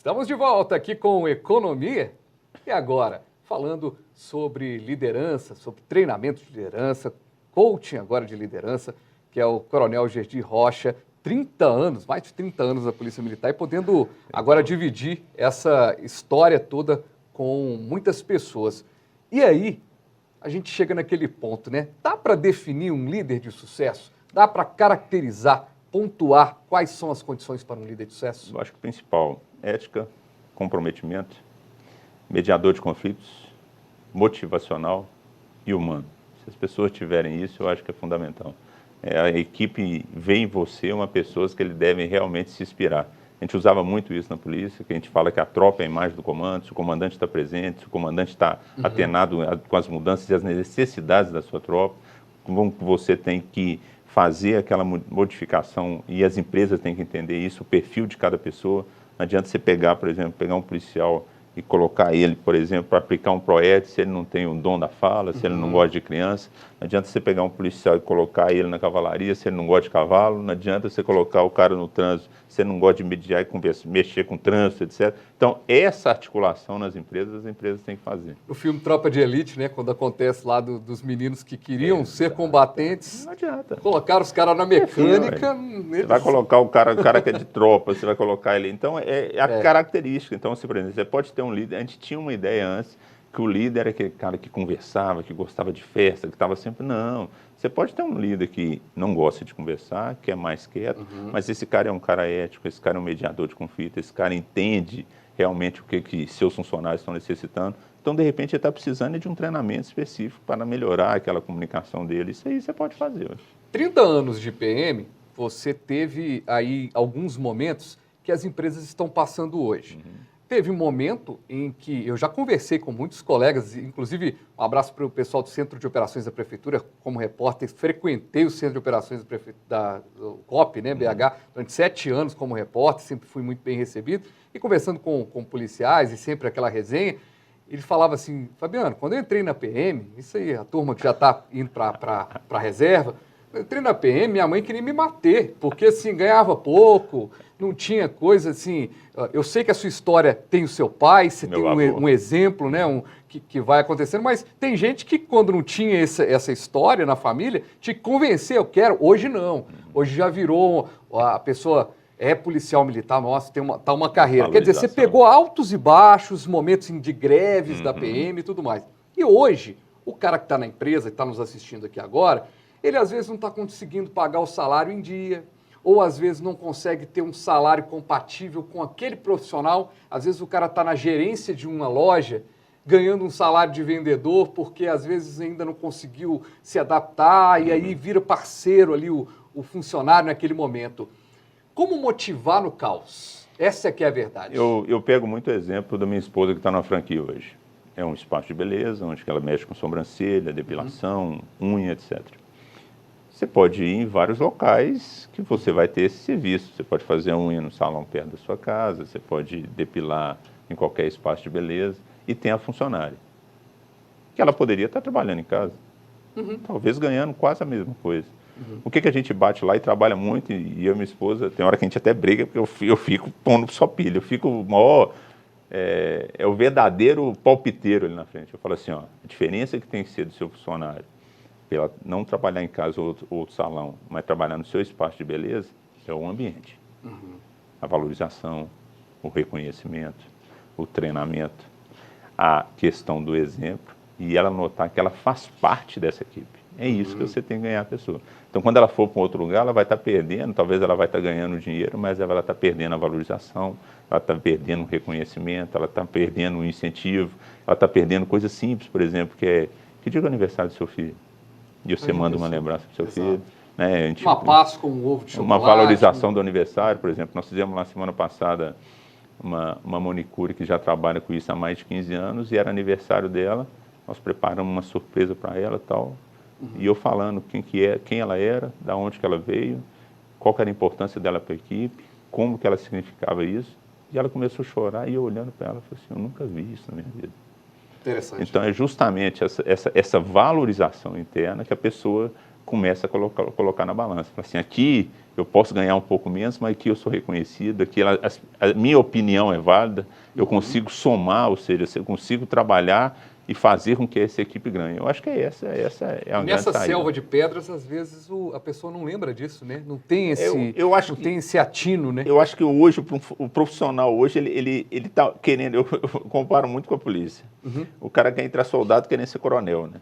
Estamos de volta aqui com Economia e agora falando sobre liderança, sobre treinamento de liderança, coaching agora de liderança, que é o Coronel Gerdi Rocha, 30 anos, mais de 30 anos na Polícia Militar e podendo agora dividir essa história toda com muitas pessoas. E aí, a gente chega naquele ponto, né? Dá para definir um líder de sucesso? Dá para caracterizar, pontuar quais são as condições para um líder de sucesso? Eu acho que o principal, ética, comprometimento, mediador de conflitos, motivacional e humano. Se as pessoas tiverem isso, eu acho que é fundamental. A equipe vê em você uma pessoa que eles devem realmente se inspirar. A gente usava muito isso na polícia, que a gente fala que a tropa é a imagem do comando, se o comandante está presente, se o comandante está atenado com as mudanças e as necessidades da sua tropa, como você tem que fazer aquela modificação e as empresas têm que entender isso, o perfil de cada pessoa. Não adianta você pegar, por exemplo, pegar um policial e colocar ele, por exemplo, para aplicar um PROET, se ele não tem o dom da fala, se ele não gosta de criança. Não adianta você pegar um policial e colocar ele na cavalaria, se ele não gosta de cavalo. Não adianta você colocar o cara no trânsito, se ele não gosta de mediar e mexer com trânsito, etc. Então, essa articulação nas empresas, as empresas têm que fazer. No filme Tropa de Elite, né, quando acontece lá dos meninos que queriam ser combatentes, não adianta. Colocaram os caras na mecânica. Você vai colocar o cara que é de tropa, você vai colocar ele. Então, é a característica. Então, por exemplo, você pode ter um líder. A gente tinha uma ideia antes que o líder era aquele cara que conversava, que gostava de festa, que estava sempre... Não. Você pode ter um líder que não gosta de conversar, que é mais quieto, mas esse cara é um cara ético, esse cara é um mediador de conflito, esse cara entende realmente o que seus funcionários estão necessitando. Então, de repente, ele está precisando de um treinamento específico para melhorar aquela comunicação dele. Isso aí você pode fazer. 30 anos de PM, você teve aí alguns momentos que as empresas estão passando hoje. Teve um momento em que eu já conversei com muitos colegas, inclusive um abraço para o pessoal do Centro de Operações da Prefeitura, como repórter, frequentei o Centro de Operações do COP, né, BH, durante 7 anos como repórter, sempre fui muito bem recebido, e conversando com policiais e sempre aquela resenha, ele falava assim, Fabiano, quando eu entrei na PM, isso aí, a turma que já está indo para a reserva, eu entrei na PM, minha mãe queria me matar, porque assim, ganhava pouco, não tinha coisa assim. Eu sei que a sua história tem o seu pai, você tem um exemplo, né, que vai acontecendo, mas tem gente que quando não tinha essa história na família, te convencer, eu quero, hoje não. Hoje já virou, a pessoa é policial militar, nossa, tá uma carreira. Quer dizer, você pegou altos e baixos, momentos de greves da PM e tudo mais. E hoje, o cara que está na empresa, que está nos assistindo aqui agora, ele às vezes não está conseguindo pagar o salário em dia, ou às vezes não consegue ter um salário compatível com aquele profissional. Às vezes o cara está na gerência de uma loja, ganhando um salário de vendedor, porque às vezes ainda não conseguiu se adaptar, e aí vira parceiro ali o funcionário naquele momento. Como motivar no caos? Essa é que é a verdade. Eu pego muito o exemplo da minha esposa que está na franquia hoje. É um espaço de beleza, onde ela mexe com sobrancelha, depilação, unha, etc. Você pode ir em vários locais que você vai ter esse serviço. Você pode fazer a unha no salão perto da sua casa, você pode depilar em qualquer espaço de beleza. E tem a funcionária, que ela poderia estar trabalhando em casa, talvez ganhando quase a mesma coisa. O que a gente bate lá e trabalha muito, e eu e minha esposa, tem hora que a gente até briga, porque eu fico pondo só pilha, eu fico maior... É o verdadeiro palpiteiro ali na frente. Eu falo assim, ó, a diferença que tem que ser do seu funcionário, pela não trabalhar em casa ou outro salão, mas trabalhar no seu espaço de beleza, é o ambiente. A valorização, o reconhecimento, o treinamento, a questão do exemplo, e ela notar que ela faz parte dessa equipe. É isso que você tem que ganhar a pessoa. Então, quando ela for para um outro lugar, ela vai estar perdendo, talvez ela vai estar ganhando dinheiro, mas ela está perdendo a valorização, ela está perdendo o reconhecimento, ela está perdendo o incentivo, ela está perdendo coisas simples, por exemplo, que dia é o aniversário do seu filho? E você manda uma lembrança para o seu filho. Né? Uma Páscoa, um ovo de chocolate. Uma valorização do aniversário, por exemplo. Nós fizemos lá semana passada uma manicure que já trabalha com isso há mais de 15 anos e era aniversário dela. Nós preparamos uma surpresa para ela e tal. E eu falando quem ela era, da onde que ela veio, qual que era a importância dela para a equipe, como que ela significava isso. E ela começou a chorar e eu olhando para ela, falei assim, eu nunca vi isso na minha vida. Interessante. Então é justamente essa valorização interna que a pessoa começa a colocar na balança. Assim, aqui eu posso ganhar um pouco menos, mas aqui eu sou reconhecido, aqui a minha opinião é válida, eu consigo somar, ou seja, eu consigo trabalhar e fazer com que essa equipe ganhe. Eu acho que essa é a grande Nessa saída. selva de pedras, às vezes a pessoa não lembra disso, né? Não tem esse, tem esse atino, né? Eu acho que hoje, o profissional hoje, ele está querendo, eu comparo muito com a polícia. O cara quer entrar soldado querendo ser coronel, né?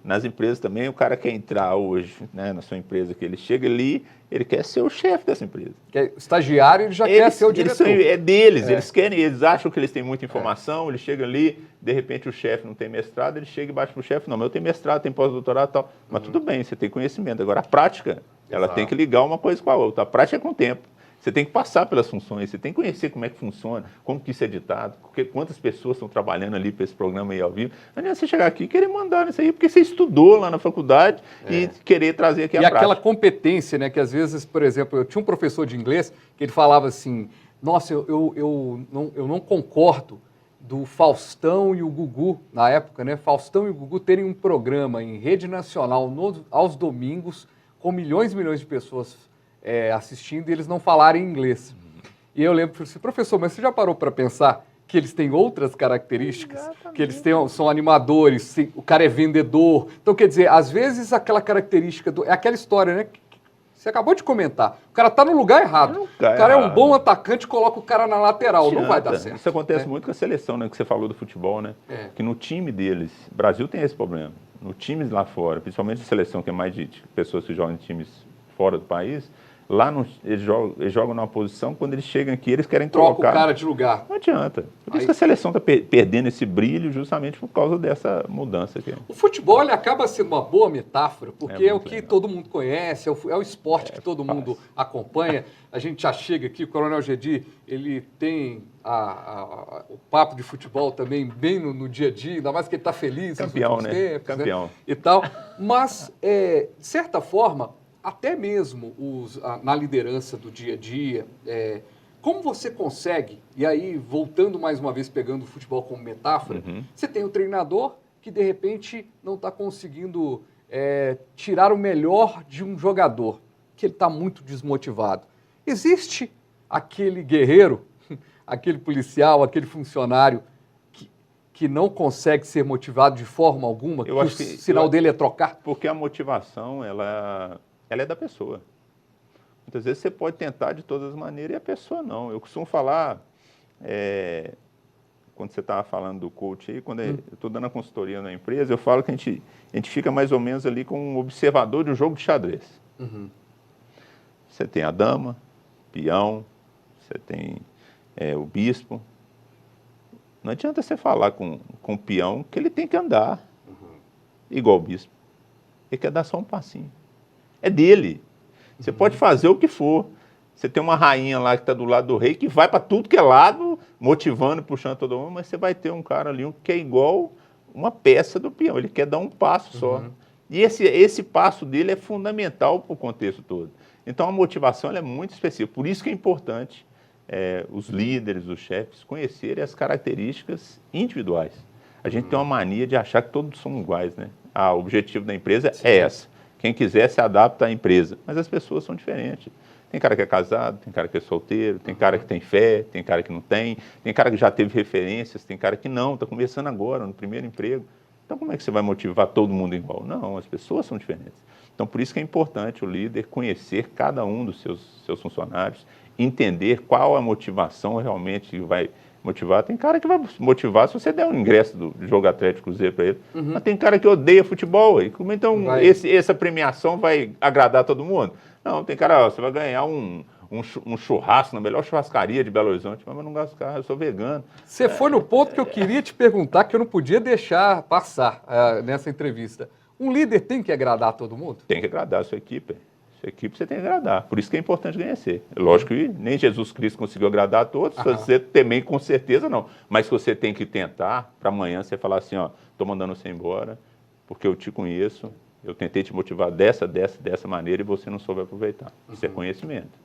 Nas empresas também, o cara quer entrar hoje, né, na sua empresa, que ele chega ali, ele quer ser o chefe dessa empresa. Estagiário, ele já quer ser o diretor. É deles, eles acham que eles têm muita informação, ele chega ali, de repente o chefe não tem mestrado, ele chega e bate pro chefe, não, mas eu tenho mestrado, tenho pós-doutorado e tal. Mas tudo bem, você tem conhecimento. Agora, a prática, ela tem que ligar uma coisa com a outra. A prática é com o tempo. Você tem que passar pelas funções, você tem que conhecer como é que funciona, como que isso é editado, quantas pessoas estão trabalhando ali para esse programa aí ao vivo. Não adianta você chegar aqui e querer mandar nisso aí, porque você estudou lá na faculdade e querer trazer aqui a prática. E aquela competência, né, que às vezes, por exemplo, eu tinha um professor de inglês que ele falava assim, nossa, eu não concordo do Faustão e o Gugu, na época, né, Faustão e o Gugu terem um programa em rede nacional aos domingos com milhões e milhões de pessoas assistindo e eles não falarem inglês. E eu lembro, assim, professor, mas você já parou para pensar que eles têm outras características? Exatamente. Que eles são animadores, o cara é vendedor. Então, quer dizer, às vezes aquela característica, é aquela história, né? Que você acabou de comentar. O cara está no lugar errado. O cara é um bom atacante, coloca o cara na lateral. Não vai dar certo. Isso acontece muito com a seleção, né? Que você falou do futebol, né? Que no time deles, o Brasil tem esse problema. No time lá fora, principalmente a seleção, que é mais de pessoas que jogam em times fora do país, lá eles jogam numa posição, quando eles chegam aqui, eles querem trocar. Troca o cara de lugar. Não adianta. Por isso que a seleção está perdendo esse brilho justamente por causa dessa mudança aqui. O futebol ele acaba sendo uma boa metáfora, porque é o que todo mundo conhece, é o esporte que todo mundo acompanha. A gente já chega aqui, o Coronel Gedi, ele tem o papo de futebol também bem no dia a dia, ainda mais que ele está feliz Campeão, nos últimos né? tempos, Campeão. né? E tal. Mas, de certa forma, até mesmo na liderança do dia a dia, como você consegue, e aí voltando mais uma vez, pegando o futebol como metáfora, você tem o treinador que de repente não está conseguindo tirar o melhor de um jogador, que ele está muito desmotivado. Existe aquele guerreiro, aquele policial, aquele funcionário que não consegue ser motivado de forma alguma, que o sinal dele é trocar? Porque a motivação, ela é da pessoa. Muitas vezes você pode tentar de todas as maneiras e a pessoa não. Eu costumo falar, quando você estava falando do coach aí, quando eu estou dando a consultoria na empresa, eu falo que a gente fica mais ou menos ali com um observador de um jogo de xadrez. Você tem a dama, peão, você tem o bispo. Não adianta você falar com o peão que ele tem que andar igual o bispo. Ele quer dar só um passinho. É dele. Você pode fazer o que for. Você tem uma rainha lá que está do lado do rei, que vai para tudo que é lado, motivando, puxando todo mundo, mas você vai ter um cara ali que é igual uma peça do peão. Ele quer dar um passo só. E esse passo dele é fundamental para o contexto todo. Então, a motivação ela é muito específica. Por isso que é importante os líderes, os chefes, conhecerem as características individuais. A gente tem uma mania de achar que todos são iguais, né? O objetivo da empresa é essa. Quem quiser se adapta à empresa. Mas as pessoas são diferentes. Tem cara que é casado, tem cara que é solteiro, tem cara que tem fé, tem cara que não tem cara que já teve referências, tem cara que não, está começando agora, no primeiro emprego. Então, como é que você vai motivar todo mundo igual? Não, as pessoas são diferentes. Então, por isso que é importante o líder conhecer cada um dos seus funcionários, entender qual a motivação realmente que vai motivar. Tem cara que vai motivar se você der um ingresso do jogo Atlético Cruzeiro para ele. Mas tem cara que odeia futebol. Então, essa premiação vai agradar todo mundo? Não, tem cara, você vai ganhar um churrasco na melhor churrascaria de Belo Horizonte, mas eu não gosto de carro, eu sou vegano. Você foi no ponto que eu queria te perguntar, que eu não podia deixar passar nessa entrevista. Um líder tem que agradar todo mundo? Tem que agradar a sua equipe. Sua equipe você tem que agradar. Por isso que é importante conhecer. Lógico que nem Jesus Cristo conseguiu agradar a todos, você também com certeza não. Mas você tem que tentar, para amanhã você falar assim, estou mandando você embora, porque eu te conheço, eu tentei te motivar dessa maneira e você não soube aproveitar. Isso é conhecimento.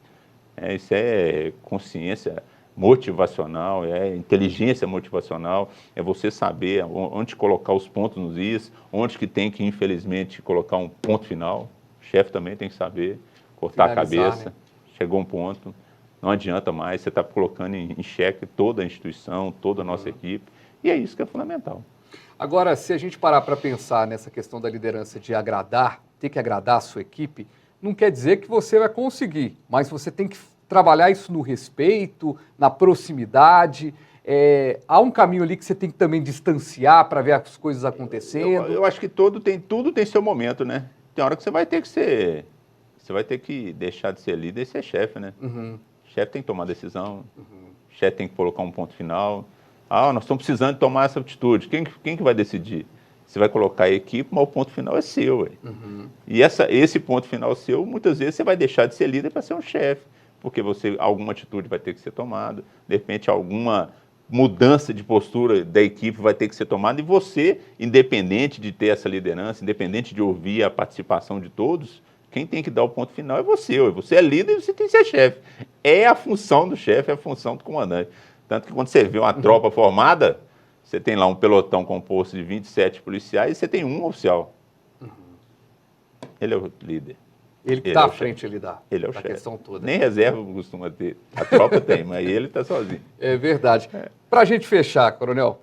Isso é consciência motivacional, é inteligência motivacional, é você saber onde colocar os pontos nos is, onde que tem que, infelizmente, colocar um ponto final. chefe também tem que saber cortar Finalizar, a cabeça. né? Chegou um ponto, não adianta mais, você está colocando em xeque toda a instituição, toda a nossa equipe, e é isso que é fundamental. Agora, se a gente parar para pensar nessa questão da liderança de agradar, ter que agradar a sua equipe, não quer dizer que você vai conseguir, mas você tem que trabalhar isso no respeito, na proximidade. Há um caminho ali que você tem que também distanciar para ver as coisas acontecendo. Eu acho que tudo tem seu momento, né? Tem hora que você vai ter que ser, você vai ter que deixar de ser líder e ser chefe, né? Chefe tem que tomar decisão, chefe tem que colocar um ponto final. Ah, nós estamos precisando de tomar essa atitude. Quem que vai decidir? Você vai colocar a equipe, mas o ponto final é seu. E esse ponto final seu, muitas vezes você vai deixar de ser líder para ser um chefe, porque alguma atitude vai ter que ser tomada, de repente alguma mudança de postura da equipe vai ter que ser tomada, e você, independente de ter essa liderança, independente de ouvir a participação de todos, quem tem que dar o ponto final é você. Você é líder e você tem que ser chefe. É a função do chefe, é a função do comandante. Tanto que quando você vê uma tropa formada, você tem lá um pelotão composto de 27 policiais e você tem um oficial. Ele é o líder. Ele que está à frente ali da chefe. questão toda. Nem reserva costuma ter. A tropa tem, mas ele está sozinho. É verdade. Para a gente fechar, Coronel,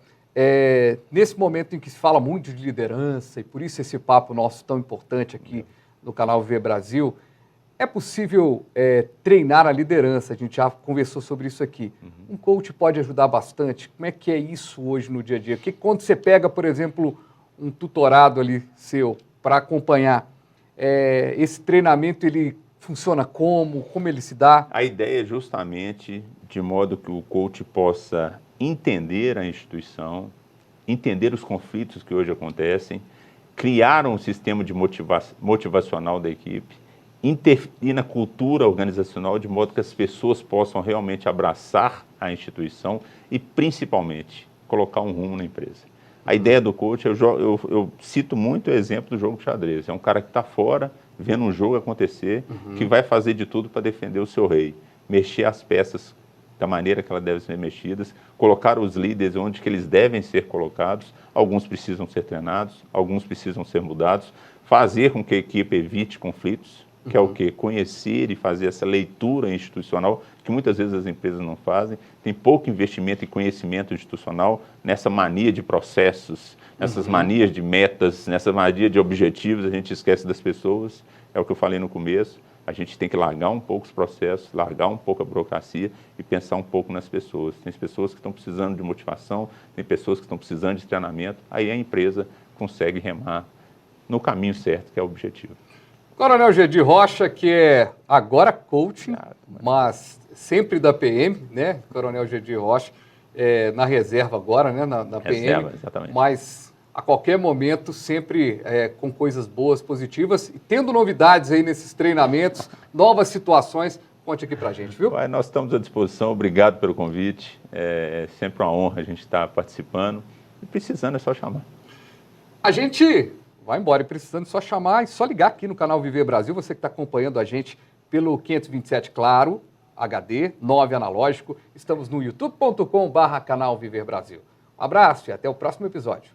nesse momento em que se fala muito de liderança, e por isso esse papo nosso tão importante aqui no canal Viver Brasil, é possível treinar a liderança? A gente já conversou sobre isso aqui. Um coach pode ajudar bastante? Como é que é isso hoje no dia a dia? Quando você pega, por exemplo, um tutorado ali seu para acompanhar, esse treinamento ele funciona como ele se dá? A ideia é justamente de modo que o coach possa entender a instituição, entender os conflitos que hoje acontecem, criar um sistema de motivacional da equipe, interferir na cultura organizacional de modo que as pessoas possam realmente abraçar a instituição e, principalmente, colocar um rumo na empresa. A ideia do coach, eu cito muito o exemplo do jogo de xadrez. É um cara que está fora, vendo um jogo acontecer, que vai fazer de tudo para defender o seu rei, mexer as peças da maneira que elas devem ser mexidas, colocar os líderes onde que eles devem ser colocados. Alguns precisam ser treinados, alguns precisam ser mudados, fazer com que a equipe evite conflitos, que é o quê? Conhecer e fazer essa leitura institucional, que muitas vezes as empresas não fazem. Tem pouco investimento em conhecimento institucional, nessa mania de processos, nessas manias de metas, nessa mania de objetivos, a gente esquece das pessoas. É o que eu falei no começo, a gente tem que largar um pouco os processos, largar um pouco a burocracia e pensar um pouco nas pessoas. Tem pessoas que estão precisando de motivação, tem pessoas que estão precisando de treinamento, aí a empresa consegue remar no caminho certo, que é o objetivo. Coronel Gedir Rocha, que é agora coaching, mas sempre da PM, né? Coronel Gedir Rocha, na reserva agora, né? Na PM. Reserva, exatamente. Mas a qualquer momento, sempre com coisas boas, positivas. E tendo novidades aí nesses treinamentos, novas situações, conte aqui pra gente, viu? Nós estamos à disposição, obrigado pelo convite. É sempre uma honra a gente estar participando. E precisando é só chamar. A gente vai embora e precisando só chamar e só ligar aqui no canal Viver Brasil, você que está acompanhando a gente pelo 527 Claro, HD, 9 analógico. Estamos no youtube.com/canal Viver Brasil. Um abraço e até o próximo episódio.